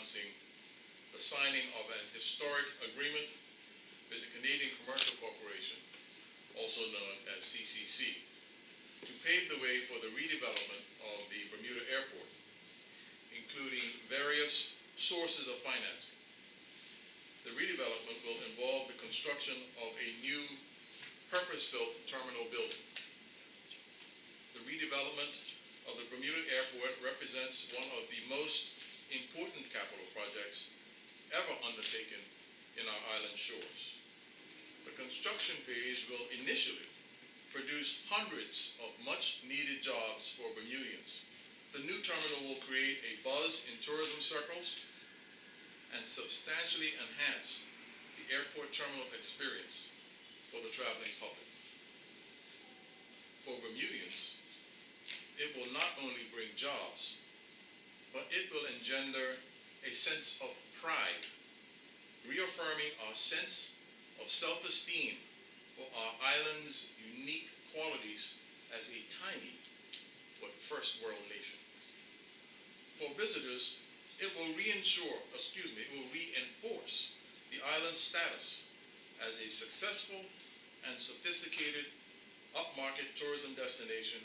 announcing the signing of an historic agreement with the Canadian Commercial Corporation, also known as CCC, to pave the way for the redevelopment of the Bermuda Airport, including various sources of financing. The redevelopment will involve the construction of a new purpose-built terminal building. The redevelopment of the Bermuda Airport represents one of the most important capital projects ever undertaken in our island shores. The construction phase will initially produce hundreds of much-needed jobs for Bermudians. The new terminal will create a buzz in tourism circles and substantially enhance the airport terminal experience for the traveling public. For Bermudians, it will not only bring jobs, but it will engender a sense of pride, reaffirming our sense of self-esteem for our island's unique qualities as a tiny but first world nation. For visitors, it will reinforce the island's status as a successful and sophisticated upmarket tourism destination,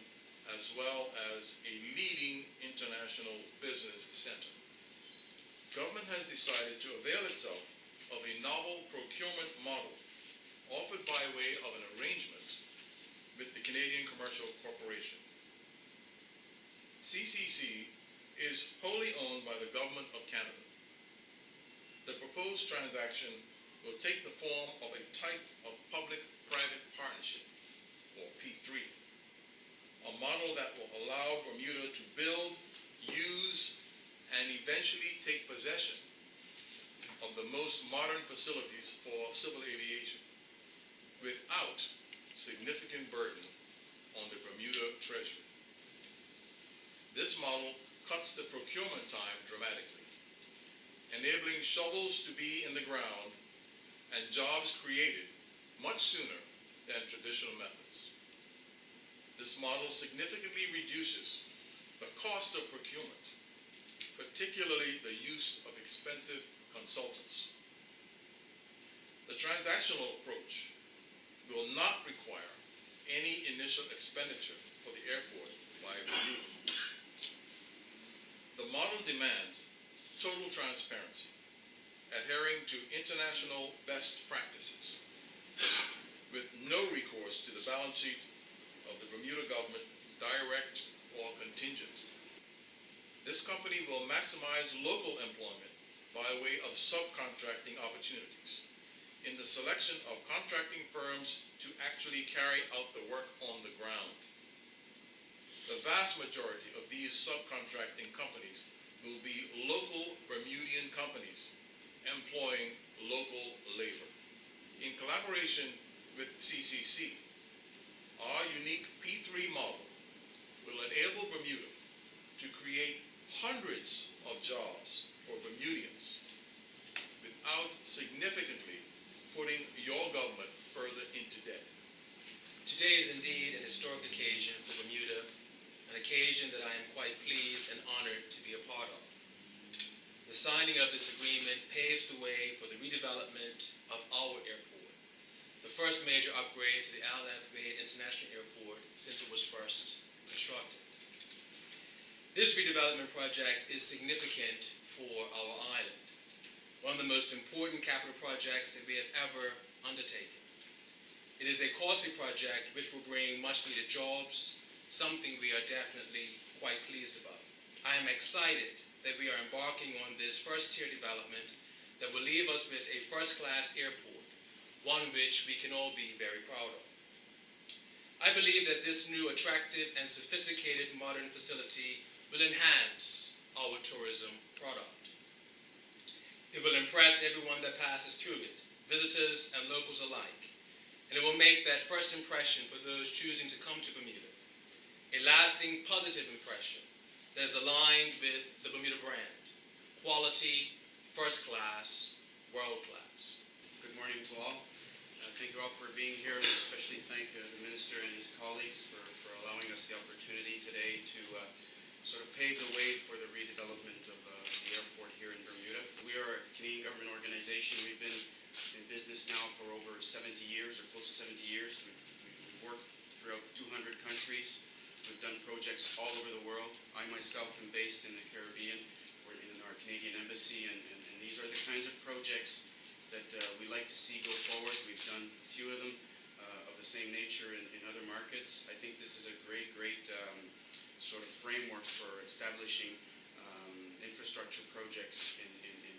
as well as a leading international business center. Government has decided to avail itself of a novel procurement model offered by way of an arrangement with the Canadian Commercial Corporation. CCC is wholly owned by the Government of Canada. The proposed transaction will take the form of a type of public-private partnership, or P3, a model that will allow Bermuda to build, use, and eventually take possession of the most modern facilities for civil aviation without significant burden on the Bermuda Treasury. This model cuts the procurement time dramatically, enabling shovels to be in the ground and jobs created much sooner than traditional methods. This model significantly reduces the cost of procurement, particularly the use of expensive consultants. The transactional approach will not require any initial expenditure for the airport by Bermuda. The model demands total transparency, adhering to international best practices, with no recourse to the balance sheet of the Bermuda government, direct or contingent. This company will maximize local employment by way of subcontracting opportunities in the selection of contracting firms to actually carry out the work on the ground. The vast majority of these subcontracting companies will be local Bermudian companies employing local labor. In collaboration with CCC, our unique P3 model will enable Bermuda to create hundreds of jobs for Bermudians without significantly putting your government further into debt. Today is indeed an historic occasion for Bermuda, an occasion that I am quite pleased and honored to be a part of. The signing of this agreement paves the way for the redevelopment of our airport, the first major upgrade to the Al F. Wade International Airport since it was first constructed. This redevelopment project is significant for our island, one of the most important capital projects that we have ever undertaken. It is a costly project which will bring much needed jobs, something we are definitely quite pleased about. I am excited that we are embarking on this first-tier development that will leave us with a first-class airport, one which we can all be very proud of. I believe that this new attractive and sophisticated modern facility will enhance our tourism product. It will impress everyone that passes through it, visitors and locals alike, and it will make that first impression for those choosing to come to Bermuda a lasting positive impression that is aligned with the Bermuda brand: quality, first class, world class. Good morning to all. Thank you all for being here. We especially thank the Minister and his colleagues for allowing us the opportunity today to sort of pave the way for the redevelopment of the airport here in Bermuda. We are a Canadian government organization. We've been in business now for over 70 years, or close to 70 years. We've worked throughout 200 countries. We've done projects all over the world. I myself am based in the Caribbean. We're in our Canadian embassy, and these are the kinds of projects that we like to see go forward. We've done a few of them of the same nature in other markets. I think this is a great sort of framework for establishing infrastructure projects in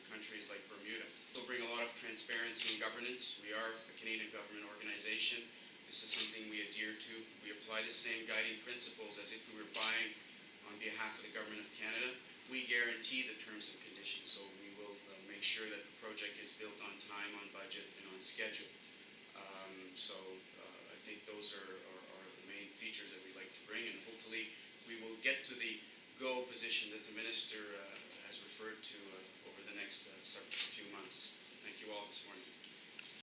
countries like Bermuda. It'll bring a lot of transparency and governance. We are a Canadian government organization. This is something we adhere to. We apply the same guiding principles as if we were buying on behalf of the Government of Canada. We guarantee the terms and conditions, so we will make sure that the project is built on time, on budget, and on schedule. I think those are the main features that we like to bring, and hopefully we will get to the go position that the Minister has referred to over the next few months. So thank you all this morning.